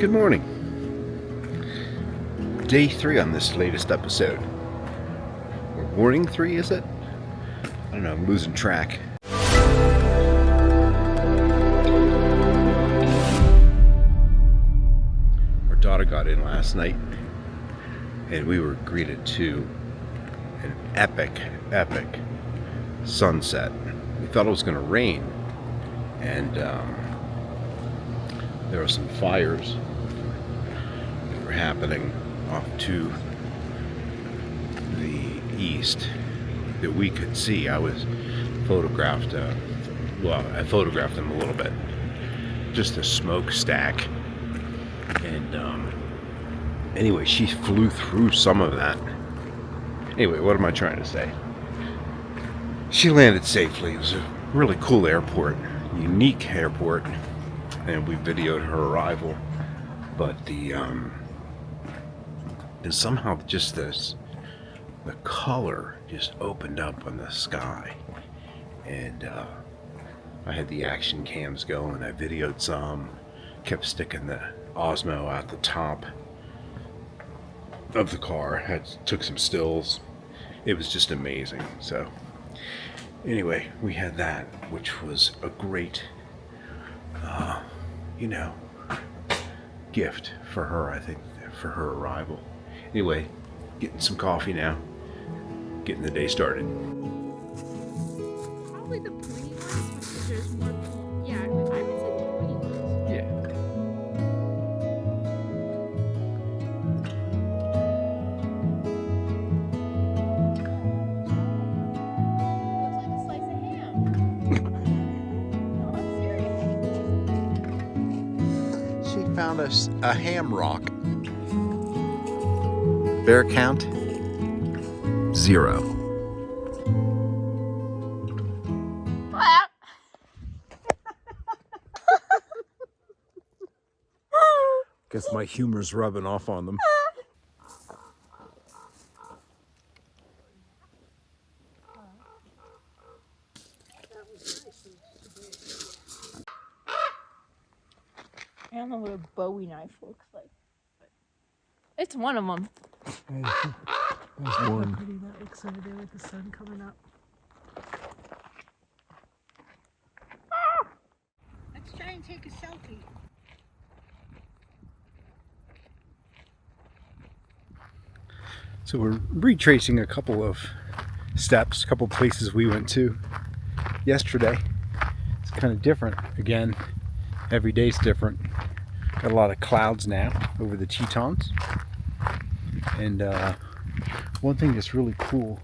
Good morning. Day 3 on this latest episode. Or morning 3, is it? I don't know, I'm losing track. Our daughter got in last night, and we were greeted to an epic sunset. We thought it was going to rain, and there were some fires that were happening off to the east that we could see. I was photographed, I photographed them a little bit. Just a smokestack. And anyway, she flew through some of that. Anyway, what am I trying to say? She landed safely. It was a really cool airport, unique airport, and we videoed her arrival. But and somehow just the color just opened up on the sky, and I had the action cams going. I videoed some, kept sticking the Osmo at the top of the car, took some stills. It was just amazing. So anyway, we had that, which was a great gift for her, I think, for her arrival. Anyway, getting some coffee now, getting the day started. Probably the green ones because there's more. Yeah, I would say the green ones. Yeah. Looks like a slice of ham. No, I'm serious. She found us a ham rock. Bear count 0. Guess my humor's rubbing off on them. I don't know what a Bowie knife looks like. But it's one of them. There's one. Pretty that looks over there with the sun coming up. Let's try and take a selfie. So we're retracing a couple of steps, a couple of places we went to yesterday. It's kind of different. Again, every day's different. Got a lot of clouds now over the Tetons. And one thing that's really cool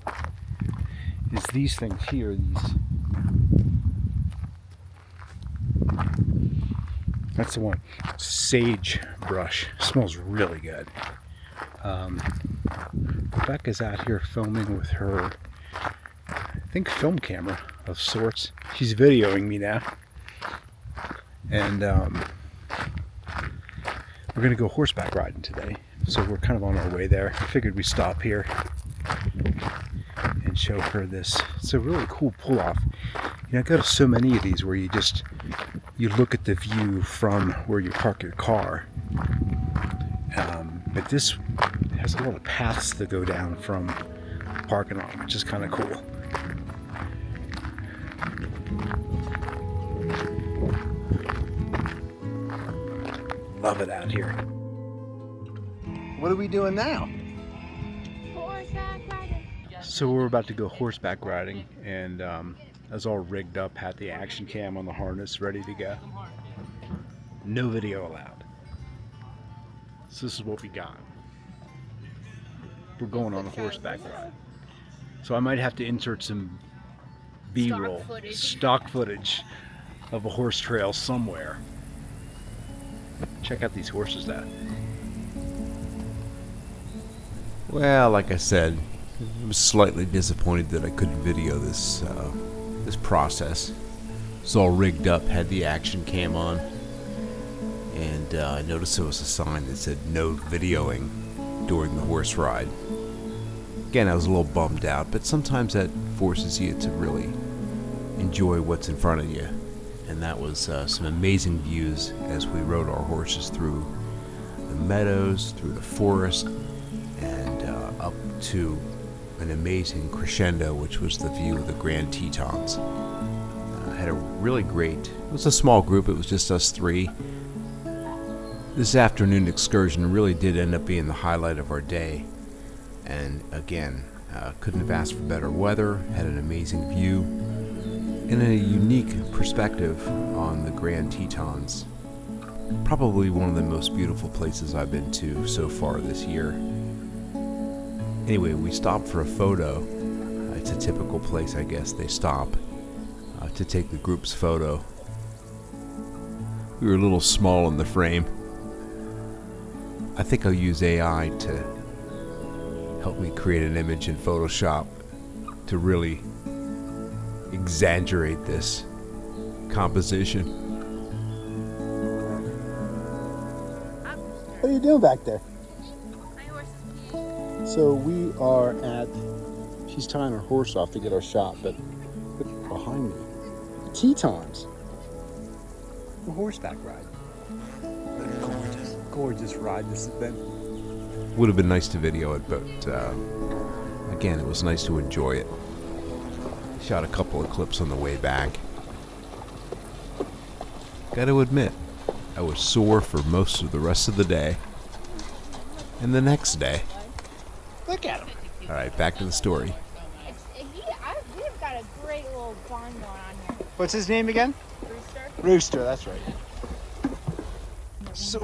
is these things here. That's the one. Sage brush. Smells really good. Rebecca's out here filming with her, I think, film camera of sorts. She's videoing me now. And we're going to go horseback riding today. So we're kind of on our way there. I figured we'd stop here and show her this. It's a really cool pull-off. I go to so many of these where you look at the view from where you park your car. But this has a lot of paths to go down from the parking lot, which is kind of cool. Love it out here. What are we doing now? Horseback riding. So we're about to go horseback riding, and I was all rigged up, had the action cam on the harness ready to go. No video allowed. So this is what we got. We're going on a horseback ride. So I might have to insert some B-roll, stock footage of a horse trail somewhere. Check out these horses though. Well, like I said, I was slightly disappointed that I couldn't video this process. It was all rigged up, had the action cam on, and I noticed there was a sign that said no videoing during the horse ride. Again, I was a little bummed out, but sometimes that forces you to really enjoy what's in front of you. And that was some amazing views as we rode our horses through the meadows, through the forest, and up to an amazing crescendo, which was the view of the Grand Tetons. Had a really great, it was a small group, it was just us three. This afternoon excursion really did end up being the highlight of our day. And again, couldn't have asked for better weather, had an amazing view, and a unique perspective on the Grand Tetons. Probably one of the most beautiful places I've been to so far this year. Anyway, we stopped for a photo. It's a typical place, I guess, they stop to take the group's photo. We were a little small in the frame. I think I'll use AI to help me create an image in Photoshop to really exaggerate this composition. What are you doing back there? So we are at, she's tying her horse off to get our shot, but look behind me. The Tetons. The horseback ride. Gorgeous ride this has been. Would have been nice to video it, but again, it was nice to enjoy it. Shot a couple of clips on the way back. Gotta admit, I was sore for most of the rest of the day. And the next day. Look at him. Alright, back to the story. We've got a great little barn going on here. What's his name again? Rooster. Rooster, that's right. So,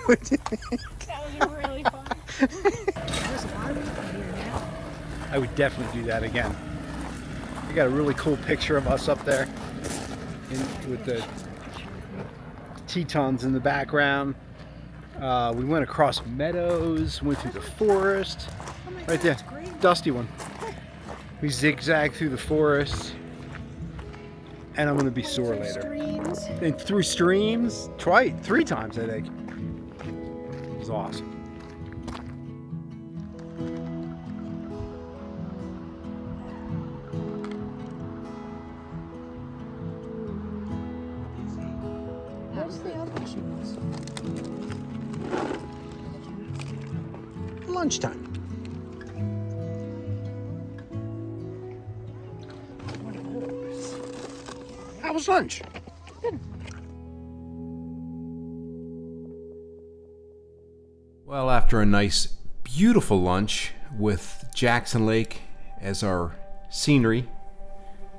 what do you think? That was really fun. There's a lot of people here now. I would definitely do that again. We got a really cool picture of us up there with the Tetons in the background. We went across meadows, went through the forest. Oh my Right God, there, it's green. dusty one. We zigzagged through the forest, and I'm gonna be sore Through later. Streams. And through streams, three times I think. It was awesome. Where's the other shoes? Lunchtime. How was lunch? Well, after a nice, beautiful lunch with Jackson Lake as our scenery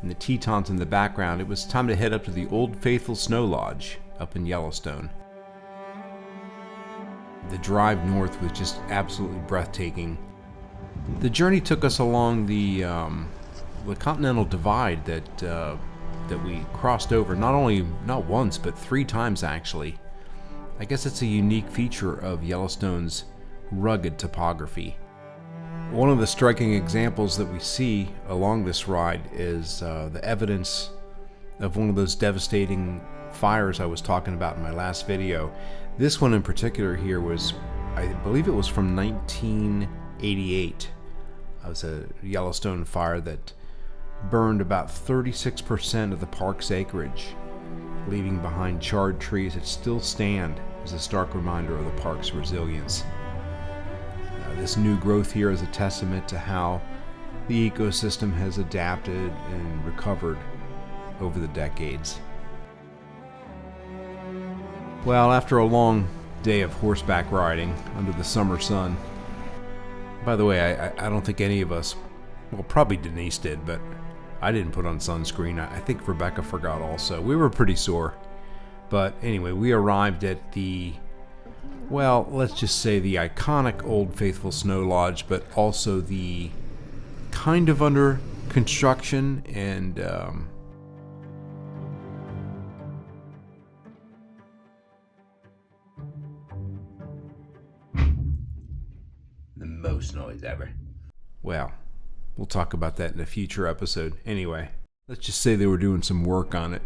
and the Tetons in the background, it was time to head up to the Old Faithful Snow Lodge up in Yellowstone. The drive north was just absolutely breathtaking. The journey took us along the Continental Divide that we crossed over not once but 3 times actually. I guess it's a unique feature of Yellowstone's rugged topography. One of the striking examples that we see along this ride is the evidence of one of those devastating fires I was talking about in my last video. This one in particular here was, I believe it was from 1988. It was a Yellowstone fire that burned about 36% of the park's acreage, leaving behind charred trees that still stand as a stark reminder of the park's resilience. This new growth here is a testament to how the ecosystem has adapted and recovered over the decades. Well, after a long day of horseback riding under the summer sun, by the way, I don't think any of us, well, probably Denise did, but I didn't put on sunscreen. I think Rebecca forgot also. We were pretty sore. But anyway, we arrived at the, well, let's just say the iconic Old Faithful Snow Lodge, but also the kind of under construction and The most noise ever. well, we'll talk about that in a future episode. Anyway, let's just say they were doing some work on it.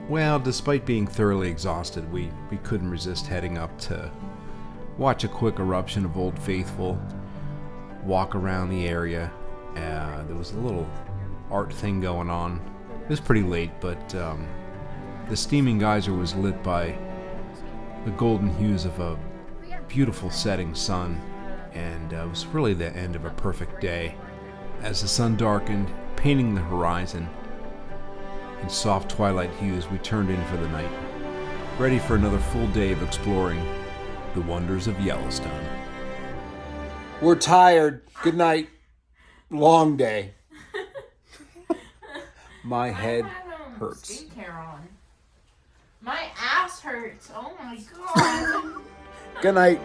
Well, despite being thoroughly exhausted, we couldn't resist heading up to watch a quick eruption of Old Faithful, walk around the area. There was a little art thing going on. It was pretty late, but the steaming geyser was lit by the golden hues of a beautiful setting sun, and it was really the end of a perfect day. As the sun darkened, painting the horizon in soft twilight hues, we turned in for the night, ready for another full day of exploring the wonders of Yellowstone. We're tired. Good night. Long day. My head hurts. Skincare on. My ass hurts. Oh my god. Good night.